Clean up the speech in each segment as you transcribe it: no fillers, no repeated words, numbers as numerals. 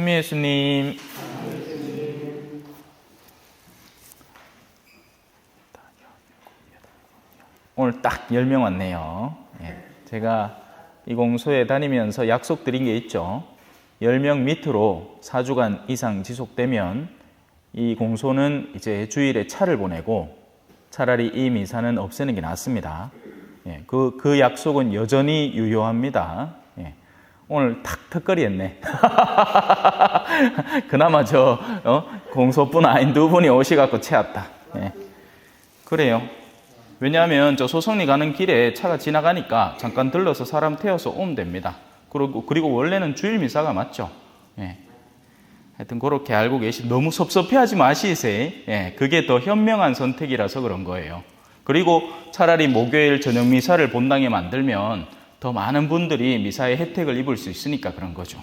찬미 예수님. 오늘 딱 10명 왔네요. 제가 이 공소에 다니면서 약속드린 게 있죠. 10명 밑으로 4주간 이상 지속되면 이 공소는 이제 주일에 차를 보내고 차라리 이 미사는 없애는 게 낫습니다. 그 약속은 여전히 유효합니다. 오늘 탁 턱걸이 했네. 그나마 공소뿐 아닌 두 분이 오셔갖고 채웠다. 그래요. 왜냐하면 저 소성리 가는 길에 차가 지나가니까 잠깐 들러서 사람 태워서 오면 됩니다. 그리고 원래는 주일 미사가 맞죠. 하여튼 그렇게 알고 너무 섭섭해하지 마시세요. 그게 더 현명한 선택이라서 그런 거예요. 그리고 차라리 목요일 저녁 미사를 본당에 만들면 더 많은 분들이 미사의 혜택을 입을 수 있으니까 그런 거죠.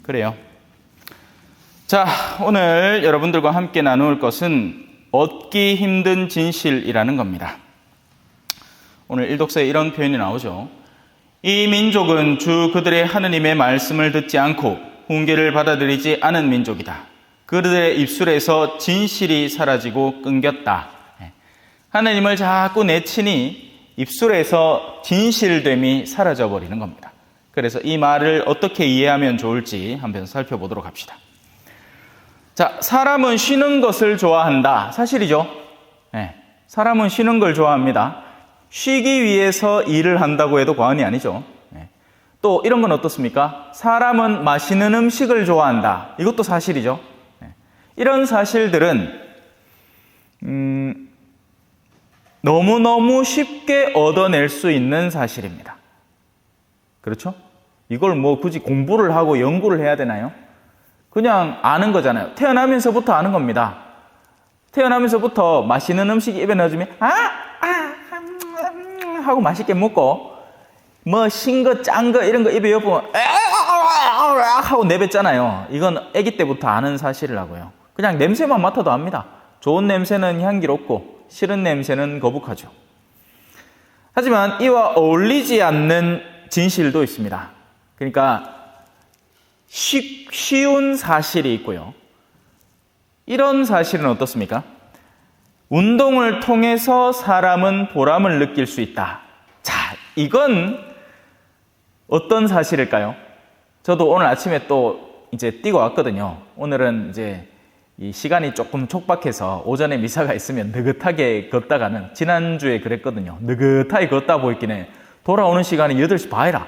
그래요. 자, 오늘 여러분들과 함께 나눌 것은 얻기 힘든 진실이라는 겁니다. 오늘 일독서에 이런 표현이 나오죠. 이 민족은 주 그들의 하느님의 말씀을 듣지 않고 훈계를 받아들이지 않은 민족이다. 그들의 입술에서 진실이 사라지고 끊겼다. 하느님을 자꾸 내치니 입술에서 진실됨이 사라져버리는 겁니다. 그래서 이 말을 어떻게 이해하면 좋을지 한번 살펴보도록 합시다. 자, 사람은 쉬는 것을 좋아한다. 사실이죠? 사람은 쉬는 걸 좋아합니다. 쉬기 위해서 일을 한다고 해도 과언이 아니죠. 또 이런 건 어떻습니까? 사람은 맛있는 음식을 좋아한다. 이것도 사실이죠. 이런 사실들은 너무너무 쉽게 얻어낼 수 있는 사실입니다. 그렇죠? 이걸 굳이 공부를 하고 연구를 해야 되나요? 그냥 아는 거잖아요. 태어나면서부터 아는 겁니다. 태어나면서부터 맛있는 음식 입에 넣어주면 하고 맛있게 먹고 신 거, 짠 거 이런 거 입에 엿보면 하고 내뱉잖아요. 이건 아기 때부터 아는 사실이라고요. 그냥 냄새만 맡아도 압니다. 좋은 냄새는 향기롭고 싫은 냄새는 거북하죠. 하지만 이와 어울리지 않는 진실도 있습니다. 그러니까 쉬운 사실이 있고요. 이런 사실은 어떻습니까? 운동을 통해서 사람은 보람을 느낄 수 있다. 자, 이건 어떤 사실일까요? 저도 오늘 아침에 또 이제 뛰고 왔거든요. 오늘은 이제 이 시간이 조금 촉박해서 오전에 미사가 있으면 느긋하게 걷다가는, 지난주에 그랬거든요. 느긋하게 걷다 보이기는 돌아오는 시간이 8시 반이라.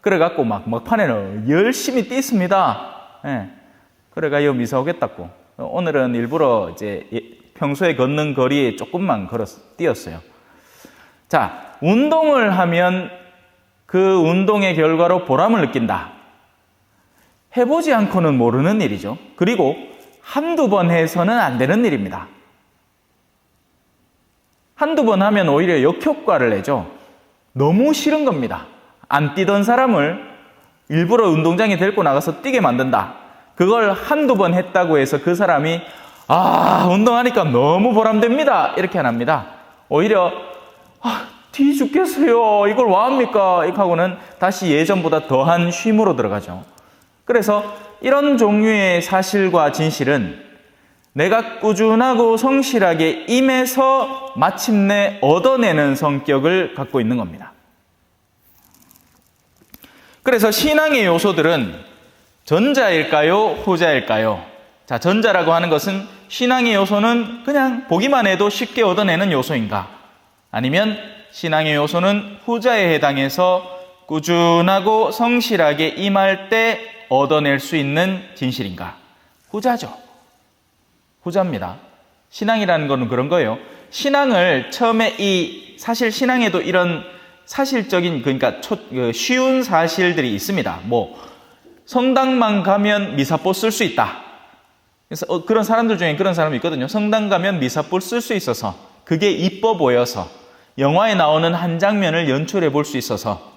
그래갖고 막판에는 열심히 뛰습니다. 그래가 이 미사 오겠다고. 오늘은 일부러 이제 평소에 걷는 거리에 조금만 뛰었어요. 자, 운동을 하면 그 운동의 결과로 보람을 느낀다. 해보지 않고는 모르는 일이죠. 그리고 한두 번 해서는 안 되는 일입니다. 한두 번 하면 오히려 역효과를 내죠. 너무 싫은 겁니다. 안 뛰던 사람을 일부러 운동장에 데리고 나가서 뛰게 만든다. 그걸 한두 번 했다고 해서 그 사람이 운동하니까 너무 보람됩니다. 이렇게 안 합니다. 오히려 뒤 죽겠어요. 이걸 왜 합니까? 이렇게 하고는 다시 예전보다 더한 쉼으로 들어가죠. 그래서 이런 종류의 사실과 진실은 내가 꾸준하고 성실하게 임해서 마침내 얻어내는 성격을 갖고 있는 겁니다. 그래서 신앙의 요소들은 전자일까요? 후자일까요? 자, 전자라고 하는 것은 신앙의 요소는 그냥 보기만 해도 쉽게 얻어내는 요소인가? 아니면 신앙의 요소는 후자에 해당해서 꾸준하고 성실하게 임할 때 얻어낼 수 있는 진실인가? 후자죠. 후자입니다. 신앙이라는 거는 그런 거예요. 신앙을 처음에 사실 신앙에도 이런 사실적인, 그러니까 쉬운 사실들이 있습니다. 성당만 가면 미사볼 쓸 수 있다. 그래서 그런 사람들 중에 그런 사람이 있거든요. 성당 가면 미사볼 쓸 수 있어서, 그게 이뻐 보여서, 영화에 나오는 한 장면을 연출해 볼 수 있어서.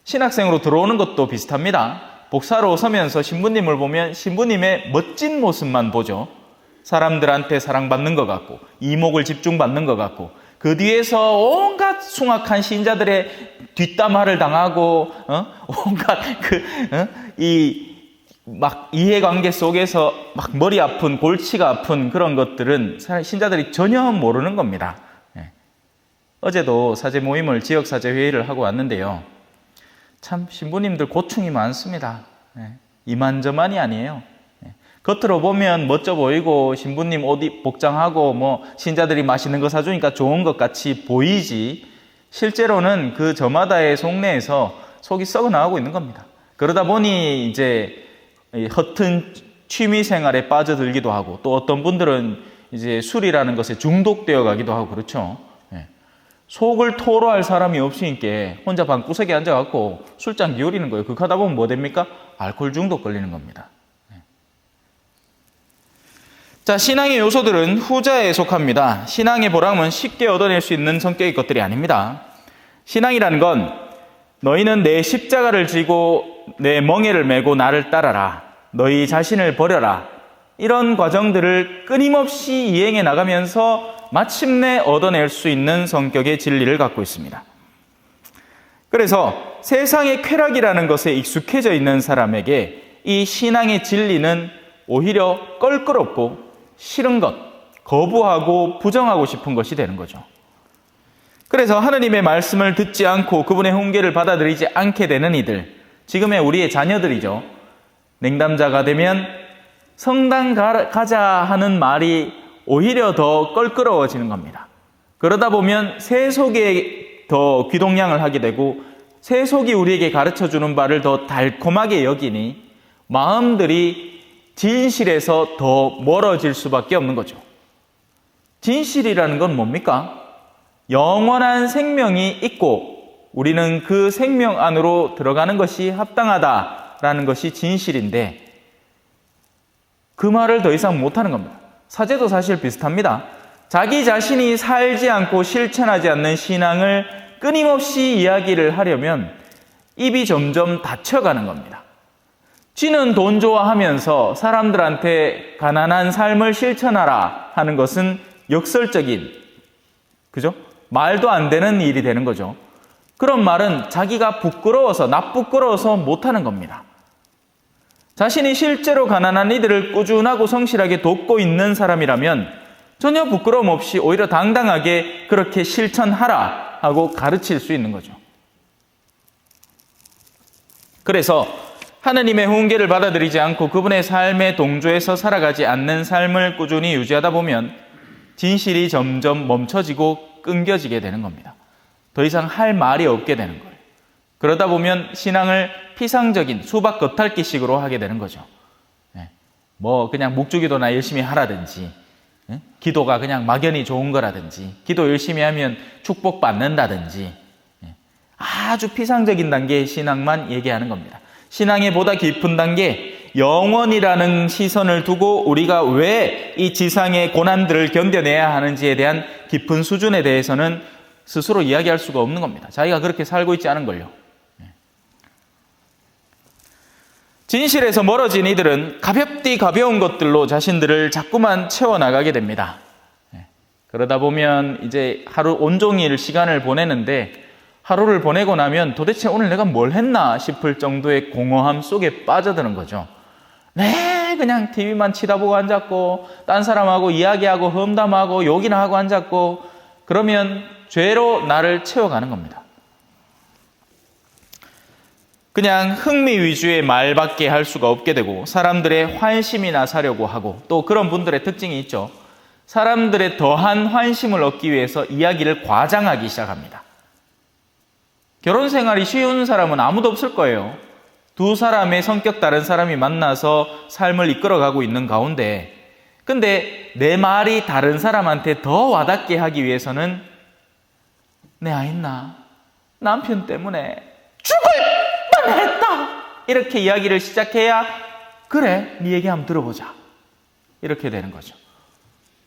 신학생으로 들어오는 것도 비슷합니다. 복사로 서면서 신부님을 보면 신부님의 멋진 모습만 보죠. 사람들한테 사랑받는 것 같고, 이목을 집중받는 것 같고, 그 뒤에서 온갖 숭악한 신자들의 뒷담화를 당하고, 온갖 막 이해관계 속에서 막 머리 아픈, 골치가 아픈 그런 것들은 신자들이 전혀 모르는 겁니다. 어제도 사제 모임을, 지역사제 회의를 하고 왔는데요. 참 신부님들 고충이 많습니다. 이만저만이 아니에요. 겉으로 보면 멋져 보이고 신부님 옷 복장하고 뭐 신자들이 맛있는 거 사주니까 좋은 것 같이 보이지, 실제로는 그 저마다의 속내에서 속이 썩어 나가고 있는 겁니다. 그러다 보니 이제 허튼 취미 생활에 빠져들기도 하고, 또 어떤 분들은 이제 술이라는 것에 중독되어 가기도 하고 그렇죠. 속을 토로할 사람이 없으니까 혼자 방구석에 앉아갖고 술잔 기울이는 거예요. 그렇게 하다 보면 뭐 됩니까? 알코올 중독 걸리는 겁니다. 자, 신앙의 요소들은 후자에 속합니다. 신앙의 보람은 쉽게 얻어낼 수 있는 성격의 것들이 아닙니다. 신앙이라는 건 너희는 내 십자가를 지고 내 멍에를 메고 나를 따라라, 너희 자신을 버려라, 이런 과정들을 끊임없이 이행해 나가면서 마침내 얻어낼 수 있는 성격의 진리를 갖고 있습니다. 그래서 세상의 쾌락이라는 것에 익숙해져 있는 사람에게 이 신앙의 진리는 오히려 껄끄럽고 싫은 것, 거부하고 부정하고 싶은 것이 되는 거죠. 그래서 하느님의 말씀을 듣지 않고 그분의 훈계를 받아들이지 않게 되는 이들, 지금의 우리의 자녀들이죠. 냉담자가 되면 성당 가자 하는 말이 오히려 더 껄끄러워지는 겁니다. 그러다 보면 세속에 더 귀동냥을 하게 되고, 세속이 우리에게 가르쳐주는 바를 더 달콤하게 여기니 마음들이 진실에서 더 멀어질 수밖에 없는 거죠. 진실이라는 건 뭡니까? 영원한 생명이 있고 우리는 그 생명 안으로 들어가는 것이 합당하다라는 것이 진실인데, 그 말을 더 이상 못하는 겁니다. 사제도 사실 비슷합니다. 자기 자신이 살지 않고 실천하지 않는 신앙을 끊임없이 이야기를 하려면 입이 점점 닫혀가는 겁니다. 쥐는 돈 좋아하면서 사람들한테 가난한 삶을 실천하라 하는 것은 역설적인, 그죠? 말도 안 되는 일이 되는 거죠. 그런 말은 자기가 부끄러워서, 낯부끄러워서 못하는 겁니다. 자신이 실제로 가난한 이들을 꾸준하고 성실하게 돕고 있는 사람이라면 전혀 부끄러움 없이 오히려 당당하게 그렇게 실천하라 하고 가르칠 수 있는 거죠. 그래서 하느님의 훈계를 받아들이지 않고 그분의 삶의 동조에서 살아가지 않는 삶을 꾸준히 유지하다 보면 진실이 점점 멈춰지고 끊겨지게 되는 겁니다. 더 이상 할 말이 없게 되는 거예요. 그러다 보면 신앙을 피상적인 수박 겉핥기식으로 하게 되는 거죠. 뭐 그냥 묵주기도나 열심히 하라든지, 기도가 그냥 막연히 좋은 거라든지, 기도 열심히 하면 축복받는다든지, 아주 피상적인 단계의 신앙만 얘기하는 겁니다. 신앙의 보다 깊은 단계, 영원이라는 시선을 두고 우리가 왜 이 지상의 고난들을 견뎌내야 하는지에 대한 깊은 수준에 대해서는 스스로 이야기할 수가 없는 겁니다. 자기가 그렇게 살고 있지 않은 걸요. 진실에서 멀어진 이들은 가볍디 가벼운 것들로 자신들을 자꾸만 채워나가게 됩니다. 그러다 보면 이제 하루 온종일 시간을 보내는데, 하루를 보내고 나면 도대체 오늘 내가 뭘 했나 싶을 정도의 공허함 속에 빠져드는 거죠. 그냥 TV만 치다보고 앉았고, 딴 사람하고 이야기하고 험담하고 욕이나 하고 앉았고, 그러면 죄로 나를 채워가는 겁니다. 그냥 흥미 위주의 말밖에 할 수가 없게 되고, 사람들의 환심이나 사려고 하고, 또 그런 분들의 특징이 있죠. 사람들의 더한 환심을 얻기 위해서 이야기를 과장하기 시작합니다. 결혼 생활이 쉬운 사람은 아무도 없을 거예요. 두 사람의 성격 다른 사람이 만나서 삶을 이끌어가고 있는 가운데, 근데 내 말이 다른 사람한테 더 와닿게 하기 위해서는 내 아이나 남편 때문에 죽을 뻔했다, 이렇게 이야기를 시작해야 그래, 네 얘기 한번 들어보자, 이렇게 되는 거죠.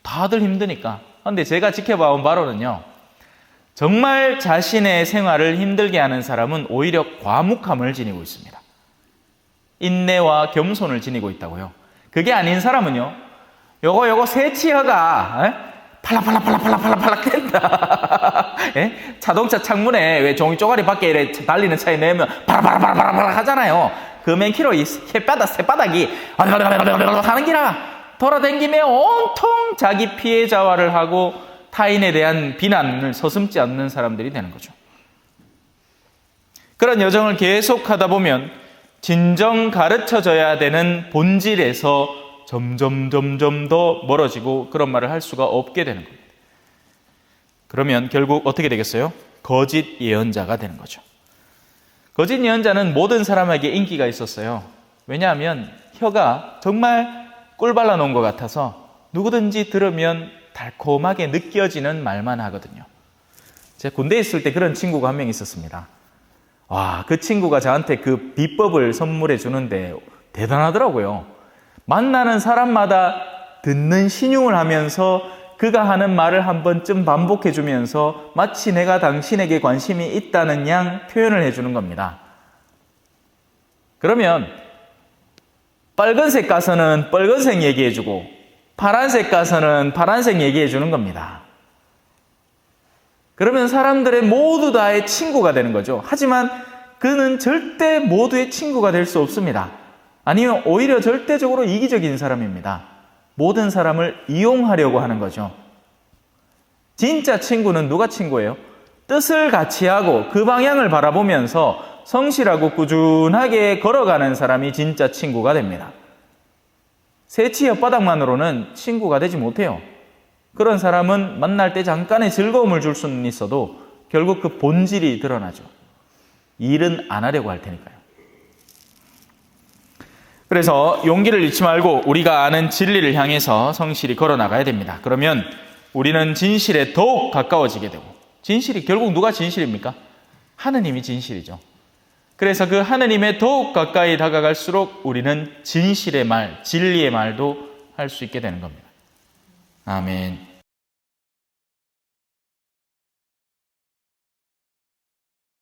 다들 힘드니까. 그런데 제가 지켜봐온 바로는요, 정말 자신의 생활을 힘들게 하는 사람은 오히려 과묵함을 지니고 있습니다. 인내와 겸손을 지니고 있다고요. 그게 아닌 사람은요, 요거 세치어가 팔락팔락팔락팔락팔락 된다. 자동차 창문에 왜 종이 쪼가리 밖에 이래 달리는 차에 내면 파라파라파라파라 하잖아요. 그 맨키로 이 새바닥이 하는 기라 돌아다니며 온통 자기 피해자화를 하고 타인에 대한 비난을 서슴지 않는 사람들이 되는 거죠. 그런 여정을 계속하다 보면 진정 가르쳐져야 되는 본질에서 점점 더 멀어지고 그런 말을 할 수가 없게 되는 겁니다. 그러면 결국 어떻게 되겠어요? 거짓 예언자가 되는 거죠. 거짓 예언자는 모든 사람에게 인기가 있었어요. 왜냐하면 혀가 정말 꿀 발라놓은 것 같아서 누구든지 들으면 달콤하게 느껴지는 말만 하거든요. 제가 군대에 있을 때 그런 친구가 한 명 있었습니다. 와, 그 친구가 저한테 그 비법을 선물해 주는데 대단하더라고요. 만나는 사람마다 듣는 신용을 하면서 그가 하는 말을 한 번쯤 반복해 주면서 마치 내가 당신에게 관심이 있다는 양 표현을 해주는 겁니다. 그러면 빨간색 가서는 빨간색 얘기해 주고 파란색 가서는 파란색 얘기해 주는 겁니다. 그러면 사람들의 모두 다의 친구가 되는 거죠. 하지만 그는 절대 모두의 친구가 될 수 없습니다. 아니면 오히려 절대적으로 이기적인 사람입니다. 모든 사람을 이용하려고 하는 거죠. 진짜 친구는 누가 친구예요? 뜻을 같이 하고 그 방향을 바라보면서 성실하고 꾸준하게 걸어가는 사람이 진짜 친구가 됩니다. 새치 혓바닥만으로는 친구가 되지 못해요. 그런 사람은 만날 때 잠깐의 즐거움을 줄 수는 있어도 결국 그 본질이 드러나죠. 일은 안 하려고 할 테니까요. 그래서 용기를 잃지 말고 우리가 아는 진리를 향해서 성실히 걸어나가야 됩니다. 그러면 우리는 진실에 더욱 가까워지게 되고, 진실이 결국 누가 진실입니까? 하느님이 진실이죠. 그래서 그 하느님에 더욱 가까이 다가갈수록 우리는 진실의 말, 진리의 말도 할 수 있게 되는 겁니다. 아멘.